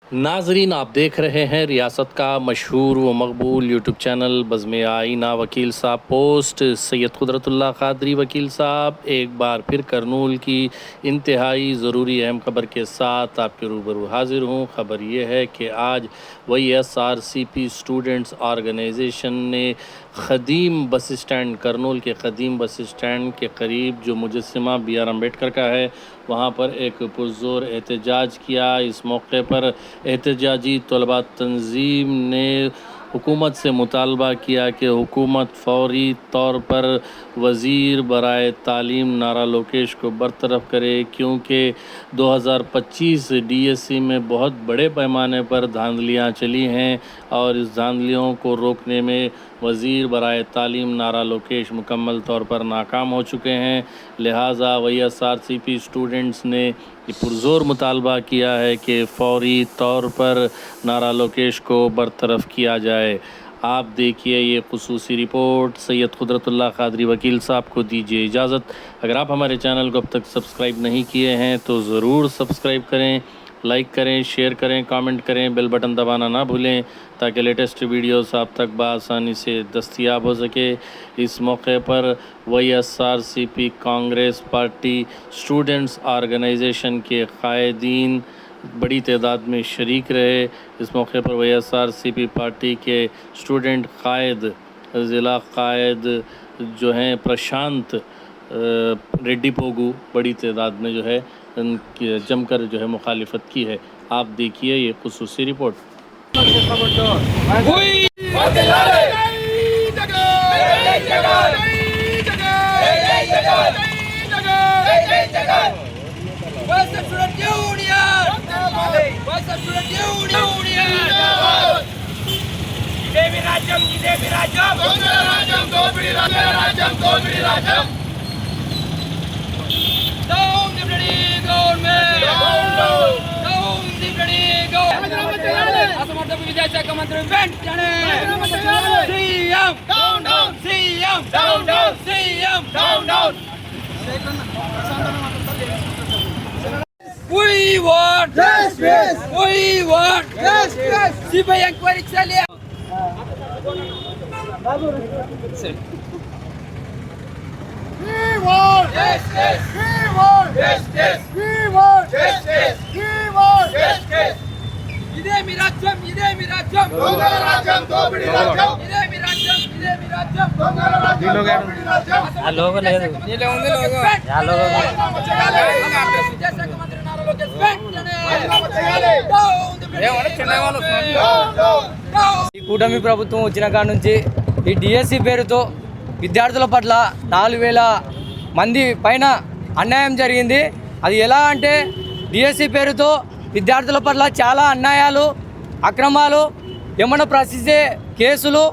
नाजरीन, आप देख रहे हैं रियासत का मशहूर व मकबूल यूट्यूब चैनल बज़्म आईना। वकील साहब पोस्ट सैयद कुदरतुल्लाह क़ादरी वकील साहब एक बार फिर करनूल की इंतहाई ज़रूरी अहम खबर के साथ आपके रूबरू हाजिर हूँ। ख़बर यह है कि आज YSRCP स्टूडेंट्स ऑर्गेनाइजेशन ने ख़दीम बस स्टैंड, करनूल के ख़दीम बस स्टैंड के करीब जो मुजस्समा BR अम्बेडकर का है, वहाँ पर एक पुरज़ोर एहतजाज किया। इस मौके पर एहतजाजी तलबा तंजीम ने हुकूमत से मुतालबा किया कि हुकूमत फ़ौरी तौर पर वज़ीर बराए तालीम नारा लोकेश को बरतरफ करे, क्योंकि 2025 DSC में बहुत बड़े पैमाने पर धांधलियाँ चली हैं और इस धांधलियों को रोकने में वज़ीर बराए तालीम नारा लोकेश मुकम्मल तौर पर नाकाम हो चुके हैं। लिहाजा YSRCP स्टूडेंट्स ने पुरज़ोर मुतालबा किया है कि फ़ौरी तौर पर नारा लोकेश को बरतरफ किया जाए। आप देखिए ये खुसूसी रिपोर्ट। सैयद कुदरतुल्लाह क़ादरी वकील साहब को दीजिए इजाज़त। अगर आप हमारे चैनल को अब तक सब्सक्राइब नहीं किए हैं तो ज़रूर सब्सक्राइब करें, लाइक करें, शेयर करें, कमेंट करें, बेल बटन दबाना ना भूलें ताकि लेटेस्ट वीडियोस आप तक बआसानी से दस्तयाब हो सके। इस मौके पर YSRCP Congress party students organisation के कायदीन बड़ी तादाद में शरीक रहे। इस मौके पर YSRCP पार्टी के स्टूडेंट कायद, ज़िला कायद जो हैं प्रशांत रेड्डी पोगू, बड़ी तादाद में जो है जमकर जो है मुखालिफत की है। आप देखिए ये खुसूसी रिपोर्ट। విద్యాశాఖ మంత్రి వెంటనే CM down down, CM down down, CM down down. We want justice. We want justice. CBI inquiry चलिए. We want justice. We want justice. We want justice. We want justice. ఇదే మీ రాజ్యం, ఇదే మీ రాజ్యం, దొంగల రాజ్యం, దోపిడీ రాజ్యం. ఇదే మీ రాజ్యం, ఇదే మీ రాజ్యం, దొంగల రాజ్యం, దోపిడీ రాజ్యం. ఆ లోగో లేదు, నీలో ఉంది లోగో. ఆ లోగో విద్యాశాఖ మంత్రి నారా లోకేష్ వెంటనే ఈ కూటమి ప్రభుత్వం వచ్చిన కాడ నుంచి ఈ DSC పేరుతో విద్యార్థుల పట్ల 4000 మంది పైన అన్యాయం జరిగింది. అది ఎలా అంటే DSC పేరుతో విద్యార్థుల పట్ల చాలా అన్యాయాలు, అక్రమాలు, ఏమన్నా ప్రశ్నించే కేసులు,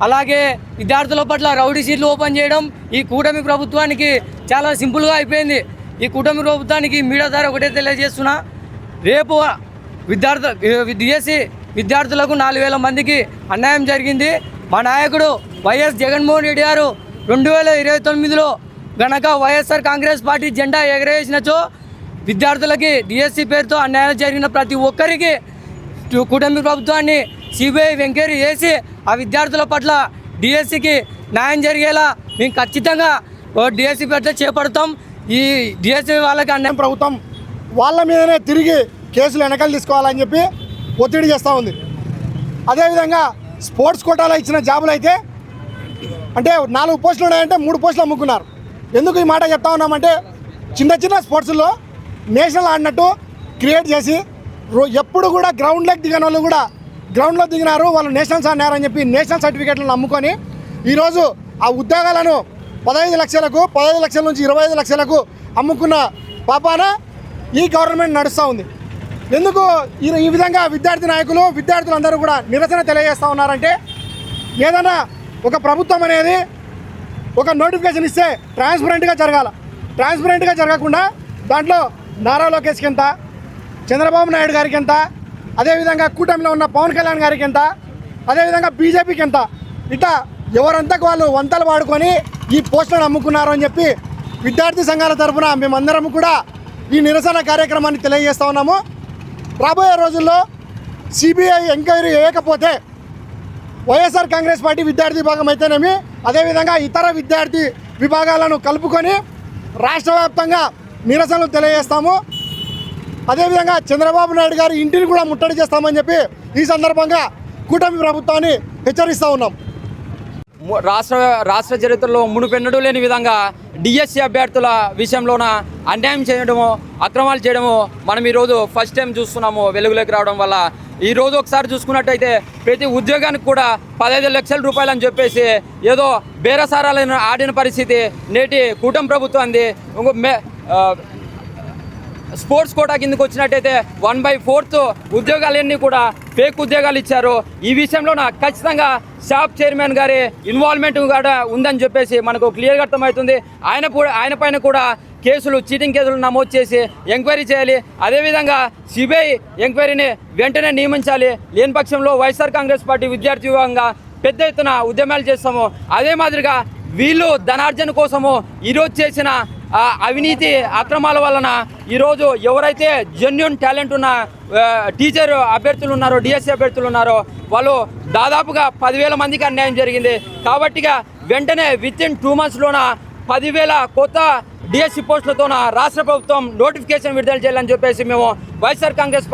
అలాగే విద్యార్థుల పట్ల రౌడీ షీట్లు ఓపెన్ చేయడం ఈ కూటమి ప్రభుత్వానికి చాలా సింపుల్గా అయిపోయింది. ఈ కూటమి ప్రభుత్వానికి మీడియా ద్వారా ఒకటే తెలియజేస్తున్నా, రేపు DSC విద్యార్థులకు 4000 మందికి అన్యాయం జరిగింది. మా నాయకుడు వైఎస్ జగన్మోహన్ రెడ్డి గారు 2029లో గనక వైఎస్ఆర్ కాంగ్రెస్ పార్టీ జెండా ఎగరేసినచో విద్యార్థులకి DSC పేరుతో అన్యాయం జరిగిన ప్రతి ఒక్కరికి కూటమి ప్రభుత్వాన్ని CBI ఎంక్వైరీ చేసి ఆ విద్యార్థుల పట్ల DSCకి న్యాయం జరిగేలా మేము ఖచ్చితంగా DSC పేరుతో చేపడతాం. ఈ DSC వాళ్ళకి అన్యాయం ప్రభుత్వం వాళ్ళ మీదనే తిరిగి కేసులు వెనకాల తీసుకోవాలని చెప్పి ఒత్తిడి చేస్తూ ఉంది. అదేవిధంగా స్పోర్ట్స్ కోటాలో ఇచ్చిన జాబులు అయితే అంటే 4 పోస్టులు ఉన్నాయంటే 3 పోస్టులు అమ్ముకున్నారు. ఎందుకు ఈ మాట చెప్తా ఉన్నామంటే చిన్న చిన్న స్పోర్ట్స్లో నేషనల్ ఆడినట్టు క్రియేట్ చేసి ఎప్పుడు కూడా గ్రౌండ్లోకి దిగిన వాళ్ళు కూడా గ్రౌండ్లో దిగినారు, వాళ్ళు నేషనల్స్ ఆడినారని చెప్పి నేషనల్ సర్టిఫికేట్లను అమ్ముకొని ఈరోజు ఆ ఉద్యోగాలను 15 లక్షలకు, 15 లక్షల నుంచి 25 లక్షలకు అమ్ముకున్న పాపాన ఈ గవర్నమెంట్ నడుస్తూ ఉంది. ఎందుకు ఈ విధంగా విద్యార్థి నాయకులు, విద్యార్థులందరూ కూడా నిరసన తెలియజేస్తూ ఉన్నారంటే, ఏదైనా ఒక ప్రభుత్వం అనేది ఒక నోటిఫికేషన్ ఇస్తే ట్రాన్స్పరెంట్గా జరగాల. ట్రాన్స్పరెంట్గా జరగకుండా దాంట్లో నారా లోకేష్కి ఎంత, చంద్రబాబు నాయుడు గారికి ఎంత, అదేవిధంగా కూటమిలో ఉన్న పవన్ కళ్యాణ్ గారికి ఎంత, అదేవిధంగా బీజేపీకి ఎంత, ఇట్లా ఎవరంతకు వాళ్ళు వంతలు వాడుకొని ఈ పోస్టులను అమ్ముకున్నారు అని చెప్పి విద్యార్థి సంఘాల తరఫున మేమందరం కూడా ఈ నిరసన కార్యక్రమాన్ని తెలియజేస్తూ ఉన్నాము. రాబోయే రోజుల్లో సిబిఐ ఎంక్వైరీ చేయకపోతే వైఎస్ఆర్ కాంగ్రెస్ పార్టీ విద్యార్థి విభాగం అయితేనేమి, అదేవిధంగా ఇతర విద్యార్థి విభాగాలను కలుపుకొని రాష్ట్ర వ్యాప్తంగా నిరసనలు తెలియజేస్తాము. అదేవిధంగా చంద్రబాబు నాయుడు గారి ఇంటిని కూడా ముట్టడి చేస్తామని చెప్పి ఈ సందర్భంగా కూటమి ప్రభుత్వాన్ని హెచ్చరిస్తూ ఉన్నాం. రాష్ట్ర చరిత్రలో మునుపెన్నడూ లేని విధంగా డిఎస్సి అభ్యర్థుల విషయంలోన అన్యాయం చేయడము, అక్రమాలు చేయడము మనం ఈరోజు ఫస్ట్ టైం చూస్తున్నాము వెలుగులోకి రావడం వల్ల. ఈరోజు ఒకసారి చూసుకున్నట్టయితే ప్రతి ఉద్యోగానికి కూడా 15 లక్షల రూపాయలు అని చెప్పేసి ఏదో బేరసారాలను ఆడిన పరిస్థితి నేటి కూటమి ప్రభుత్వాన్ని. స్పోర్ట్స్ కోటా కిందకు వచ్చినట్టయితే 1/4 ఉద్యోగాలన్నీ కూడా ఫేక్ ఉద్యోగాలు ఇచ్చారు. ఈ విషయంలో ఖచ్చితంగా షాప్ చైర్మన్ గారి ఇన్వాల్వ్మెంట్ కూడా ఉందని చెప్పేసి మనకు క్లియర్గా అర్థమవుతుంది. ఆయన పైన కూడా చీటింగ్ కేసులు నమోదు చేసి ఎంక్వైరీ చేయాలి. అదేవిధంగా సిబిఐ ఎంక్వైరీని వెంటనే నియమించాలి. లేని పక్షంలో వైఎస్ఆర్ కాంగ్రెస్ పార్టీ విద్యార్థి విభాగంగా పెద్ద ఎత్తున ఉద్యమాలు చేస్తాము. అదే మాదిరిగా వీళ్ళు ధనార్జన కోసము ఈరోజు చేసిన అవినీతి అక్రమాల వలన ఈరోజు ఎవరైతే జెన్యూన్ టాలెంట్ ఉన్న టీచర్ అభ్యర్థులు ఉన్నారో, డిఎస్సి అభ్యర్థులు ఉన్నారో వాళ్ళు దాదాపుగా 10,000 మందికి అన్యాయం జరిగింది. కాబట్టిగా వెంటనే వితిన్ 2 monthsలోన 10,000 కొత్త డిఎస్సి పోస్టులతోన రాష్ట్ర ప్రభుత్వం నోటిఫికేషన్ విడుదల చేయాలని చెప్పేసి మేము వైఎస్ఆర్ కాంగ్రెస్